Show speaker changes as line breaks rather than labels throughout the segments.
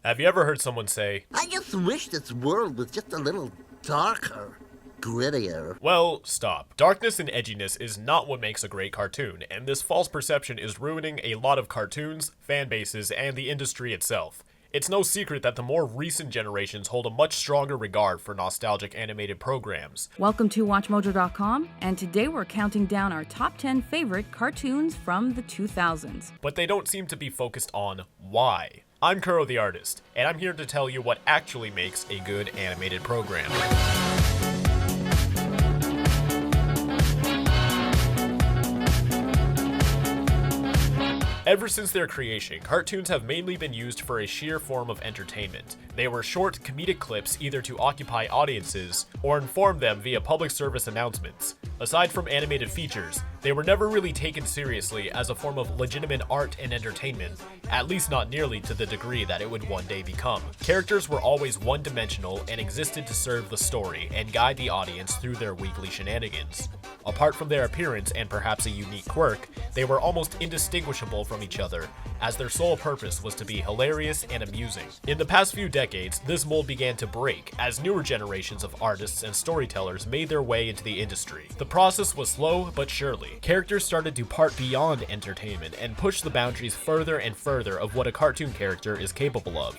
Have you ever heard someone say,
I just wish this world was just a little darker, grittier.
well, stop. Darkness and edginess is not what makes a great cartoon, and this false perception is ruining a lot of cartoons, fan bases, and the industry itself. It's no secret that the more recent generations hold a much stronger regard for nostalgic animated programs.
Welcome to WatchMojo.com, and today we're counting down our top 10 favorite cartoons from the 2000s.
But they don't seem to be focused on why. I'm Kuro the Artist, and I'm here to tell you what actually makes a good animated program. Ever since their creation, cartoons have mainly been used for a sheer form of entertainment. They were short, comedic clips either to occupy audiences or inform them via public service announcements. Aside from animated features, they were never really taken seriously as a form of legitimate art and entertainment, at least not nearly to the degree that it would one day become. Characters were always one-dimensional and existed to serve the story and guide the audience through their weekly shenanigans. Apart from their appearance and perhaps a unique quirk, they were almost indistinguishable from each other, as their sole purpose was to be hilarious and amusing. In the past few decades, this mold began to break as newer generations of artists and storytellers made their way into the industry. The process was slow but surely. Characters started to part beyond entertainment and push the boundaries further and further of what a cartoon character is capable of.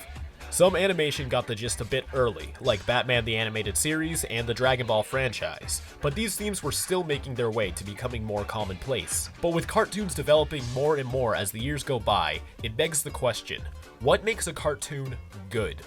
Some animation got the gist a bit early, like Batman the Animated Series and the Dragon Ball franchise, but these themes were still making their way to becoming more commonplace. But with cartoons developing more and more as the years go by, it begs the question, what makes a cartoon good?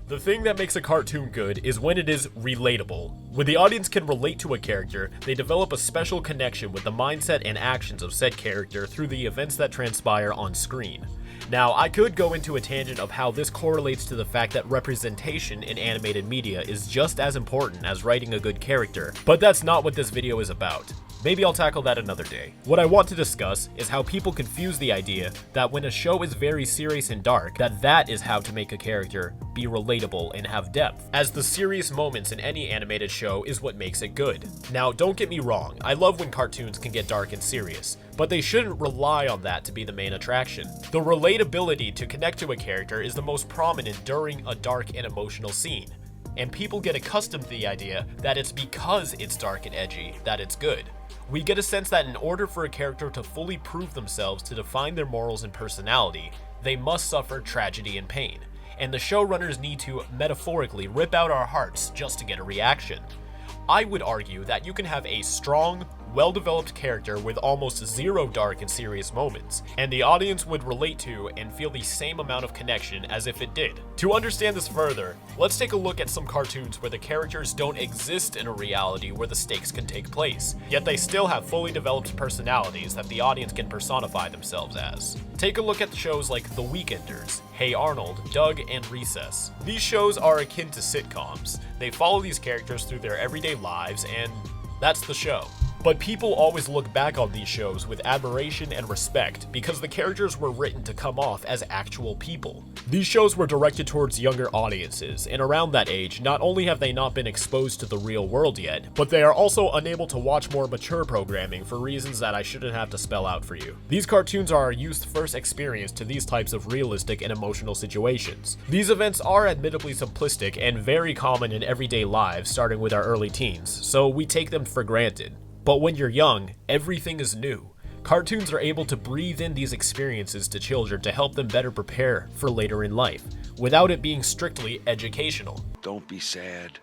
The thing that makes a cartoon good is when it is relatable. When the audience can relate to a character, they develop a special connection with the mindset and actions of said character through the events that transpire on screen. Now, I could go into a tangent of how this correlates to the fact that representation in animated media is just as important as writing a good character, but that's not what this video is about. Maybe I'll tackle that another day. What I want to discuss is how people confuse the idea that when a show is very serious and dark, that is how to make a character be relatable and have depth, as the serious moments in any animated show is what makes it good. Now, don't get me wrong, I love when cartoons can get dark and serious, but they shouldn't rely on that to be the main attraction. The relatability to connect to a character is the most prominent during a dark and emotional scene, and people get accustomed to the idea that it's because it's dark and edgy that it's good. We get a sense that in order for a character to fully prove themselves to define their morals and personality, they must suffer tragedy and pain, and the showrunners need to metaphorically rip out our hearts just to get a reaction. I would argue that you can have a strong, well-developed character with almost zero dark and serious moments, and the audience would relate to and feel the same amount of connection as if it did. To understand this further, let's take a look at some cartoons where the characters don't exist in a reality where the stakes can take place, yet they still have fully developed personalities that the audience can personify themselves as. Take a look at shows like The Weekenders, Hey Arnold, Doug, and Recess. These shows are akin to sitcoms. They follow these characters through their everyday lives, and that's the show. But people always look back on these shows with admiration and respect because the characters were written to come off as actual people. These shows were directed towards younger audiences, and around that age, not only have they not been exposed to the real world yet, but they are also unable to watch more mature programming for reasons that I shouldn't have to spell out for you. These cartoons are our youth's first experience to these types of realistic and emotional situations. These events are admittedly simplistic and very common in everyday lives starting with our early teens, so we take them for granted. But when you're young, everything is new. Cartoons are able to breathe in these experiences to children to help them better prepare for later in life, without it being strictly educational.
Don't be sad.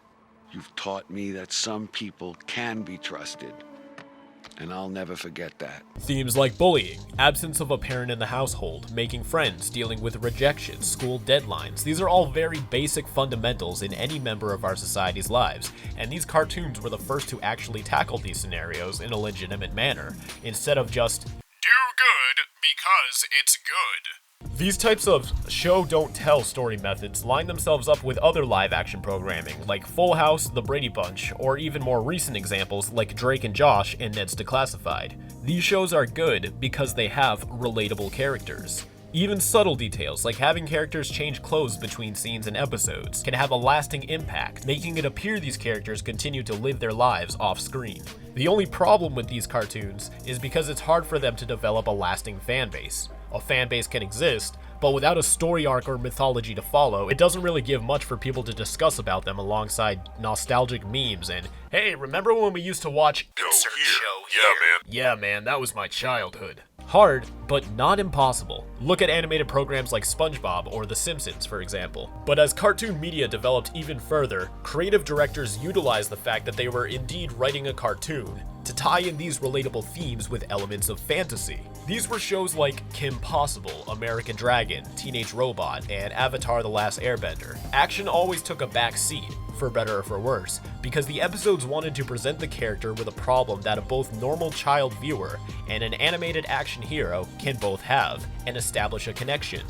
You've taught me that some people can be trusted, and I'll never forget that.
Themes like bullying, absence of a parent in the household, making friends, dealing with rejection, school deadlines, these are all very basic fundamentals in any member of our society's lives, and these cartoons were the first to actually tackle these scenarios in a legitimate manner, instead of just, do good because it's good. These types of show-don't-tell story methods line themselves up with other live-action programming, like Full House, The Brady Bunch, or even more recent examples like Drake and Josh and Ned's Declassified. These shows are good because they have relatable characters. Even subtle details, like having characters change clothes between scenes and episodes, can have a lasting impact, making it appear these characters continue to live their lives off-screen. The only problem with these cartoons is because it's hard for them to develop a lasting fan base. A fan base can exist, but without a story arc or mythology to follow, it doesn't really give much for people to discuss about them alongside nostalgic memes and, hey, remember when we used to watch insert show here? Yeah, man, that was my childhood. Hard, but not impossible. Look at animated programs like SpongeBob or The Simpsons, for example. But as cartoon media developed even further, creative directors utilized the fact that they were indeed writing a cartoon to tie in these relatable themes with elements of fantasy. These were shows like Kim Possible, American Dragon, Teenage Robot, and Avatar: The Last Airbender. Action always took a back seat, for better or for worse, because the episodes wanted to present the character with a problem that a both normal child viewer and an animated action hero can both have, and establish a connection.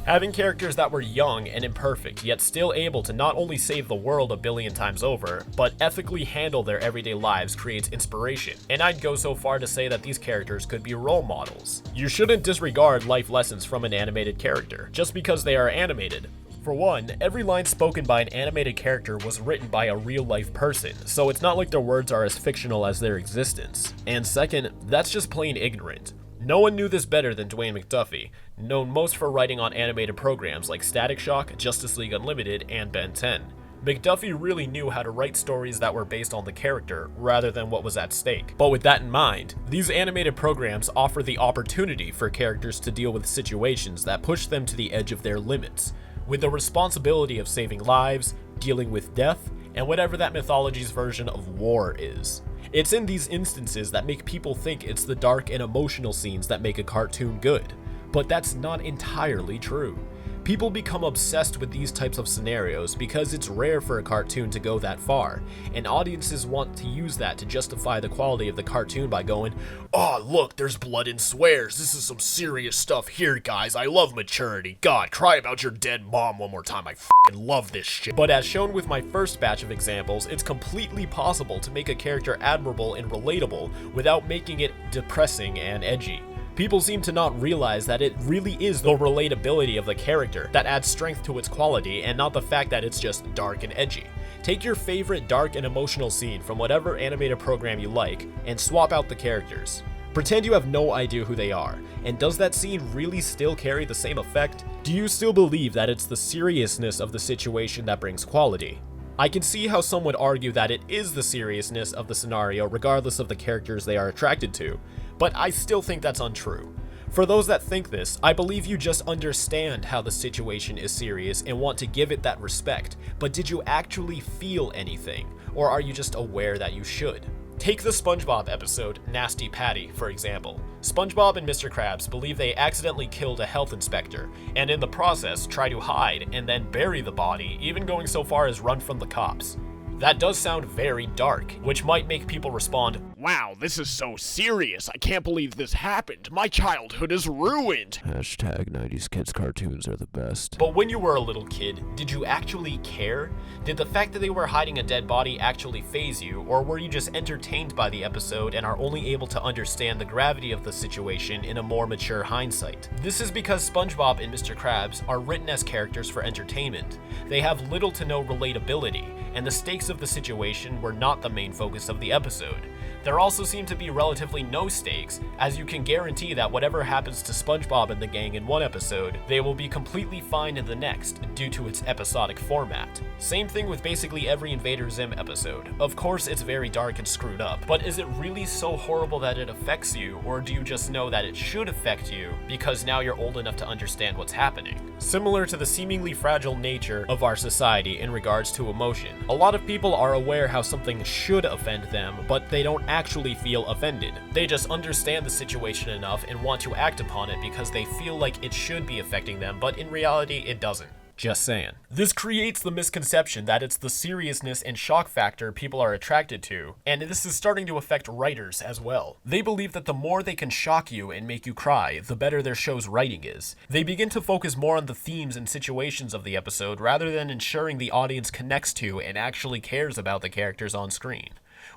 Having characters that were young and imperfect, yet still able to not only save the world a billion times over, but ethically handle their everyday lives creates inspiration. And I'd go so far to say that these characters could be role models. You shouldn't disregard life lessons from an animated character, just because they are animated. For one, every line spoken by an animated character was written by a real-life person, so it's not like their words are as fictional as their existence. And second, that's just plain ignorant. No one knew this better than Dwayne McDuffie, known most for writing on animated programs like Static Shock, Justice League Unlimited, and Ben 10. McDuffie really knew how to write stories that were based on the character, rather than what was at stake. But with that in mind, these animated programs offer the opportunity for characters to deal with situations that push them to the edge of their limits, with the responsibility of saving lives, dealing with death, and whatever that mythology's version of war is. It's in these instances that make people think it's the dark and emotional scenes that make a cartoon good, but that's not entirely true. People become obsessed with these types of scenarios because it's rare for a cartoon to go that far, and audiences want to use that to justify the quality of the cartoon by going, "Oh, look, there's blood and swears. This is some serious stuff here, guys. I love maturity. God, cry about your dead mom one more time. I f***ing love this shit." But as shown with my first batch of examples, it's completely possible to make a character admirable and relatable without making it depressing and edgy. People seem to not realize that it really is the relatability of the character that adds strength to its quality and not the fact that it's just dark and edgy. Take your favorite dark and emotional scene from whatever animated program you like and swap out the characters. Pretend you have no idea who they are, and does that scene really still carry the same effect? Do you still believe that it's the seriousness of the situation that brings quality? I can see how some would argue that it is the seriousness of the scenario regardless of the characters they are attracted to, but I still think that's untrue. For those that think this, I believe you just understand how the situation is serious and want to give it that respect, but did you actually feel anything, or are you just aware that you should? Take the SpongeBob episode, Nasty Patty, for example. SpongeBob and Mr. Krabs believe they accidentally killed a health inspector, and in the process try to hide and then bury the body, even going so far as run from the cops. That does sound very dark, which might make people respond,
"Wow, this is so serious. I can't believe this happened. My childhood is ruined."
Hashtag 90s kids cartoons are the best.
but when you were a little kid, did you actually care? Did the fact that they were hiding a dead body actually faze you, or were you just entertained by the episode and are only able to understand the gravity of the situation in a more mature hindsight? This is because SpongeBob and Mr. Krabs are written as characters for entertainment. They have little to no relatability, and the stakes of the situation were not the main focus of the episode. There also seem to be relatively no stakes, as you can guarantee that whatever happens to SpongeBob and the gang in one episode, they will be completely fine in the next, due to its episodic format. Same thing with basically every Invader Zim episode. Of course it's very dark and screwed up, but is it really so horrible that it affects you, or do you just know that it should affect you because now you're old enough to understand what's happening? Similar to the seemingly fragile nature of our society in regards to emotion, a lot of people are aware how something should offend them, but they don't actually feel offended. They just understand the situation enough and want to act upon it because they feel like it should be affecting them, but in reality it doesn't. Just saying. This creates the misconception that it's the seriousness and shock factor people are attracted to, and this is starting to affect writers as well. They believe that the more they can shock you and make you cry, the better their show's writing is. They begin to focus more on the themes and situations of the episode rather than ensuring the audience connects to and actually cares about the characters on screen.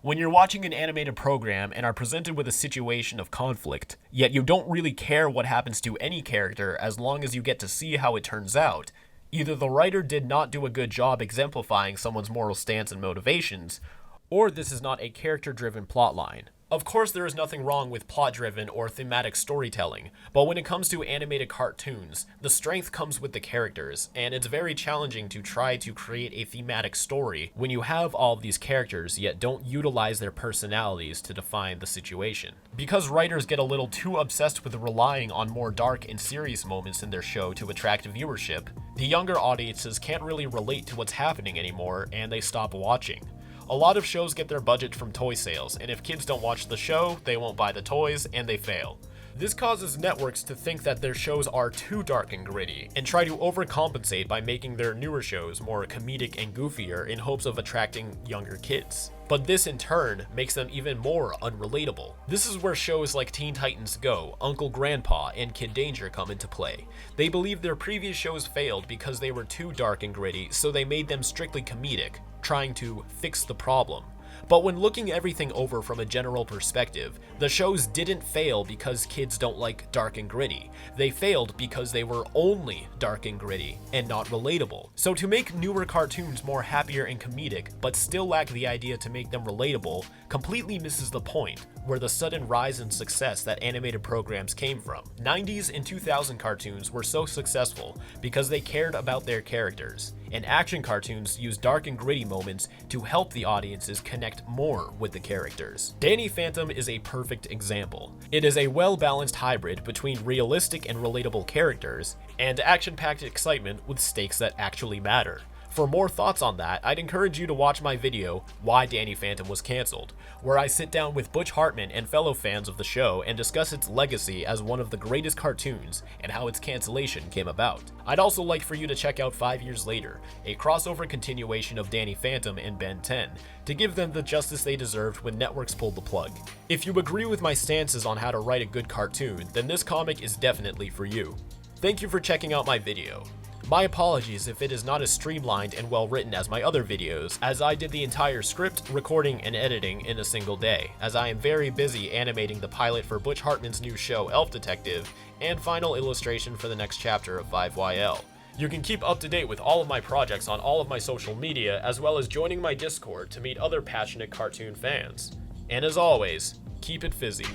When you're watching an animated program and are presented with a situation of conflict, yet you don't really care what happens to any character as long as you get to see how it turns out, either the writer did not do a good job exemplifying someone's moral stance and motivations, or this is not a character-driven plotline. Of course, there is nothing wrong with plot-driven or thematic storytelling, but when it comes to animated cartoons, the strength comes with the characters, and it's very challenging to try to create a thematic story when you have all of these characters yet don't utilize their personalities to define the situation. Because writers get a little too obsessed with relying on more dark and serious moments in their show to attract viewership, the younger audiences can't really relate to what's happening anymore and they stop watching. A lot of shows get their budget from toy sales, and if kids don't watch the show, they won't buy the toys, and they fail. This causes networks to think that their shows are too dark and gritty, and try to overcompensate by making their newer shows more comedic and goofier in hopes of attracting younger kids. But this in turn makes them even more unrelatable. This is where shows like Teen Titans Go, Uncle Grandpa, and Kid Danger come into play. They believe their previous shows failed because they were too dark and gritty, so they made them strictly comedic, trying to fix the problem. But when looking everything over from a general perspective, the shows didn't fail because kids don't like dark and gritty. They failed because they were only dark and gritty and not relatable. So to make newer cartoons more happier and comedic, but still lack the idea to make them relatable, completely misses the point where the sudden rise in success that animated programs came from. 90s and 2000 cartoons were so successful because they cared about their characters, and action cartoons used dark and gritty moments to help the audiences connect more with the characters. Danny Phantom is a perfect example. It is a well-balanced hybrid between realistic and relatable characters, and action-packed excitement with stakes that actually matter. For more thoughts on that, I'd encourage you to watch my video, Why Danny Phantom Was Cancelled, where I sit down with Butch Hartman and fellow fans of the show and discuss its legacy as one of the greatest cartoons and how its cancellation came about. I'd also like for you to check out 5 Years Later, a crossover continuation of Danny Phantom and Ben 10, to give them the justice they deserved when networks pulled the plug. If you agree with my stances on how to write a good cartoon, then this comic is definitely for you. Thank you for checking out my video. My apologies if it is not as streamlined and well written as my other videos, as I did the entire script, recording, and editing in a single day, as I am very busy animating the pilot for Butch Hartman's new show Elf Detective, and final illustration for the next chapter of 5YL. You can keep up to date with all of my projects on all of my social media, as well as joining my Discord to meet other passionate cartoon fans. And as always, keep it fizzy.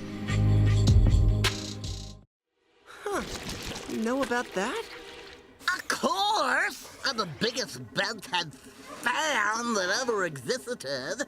Huh. You know about that?
Of course! I'm the biggest Ben 10 fan that ever existed.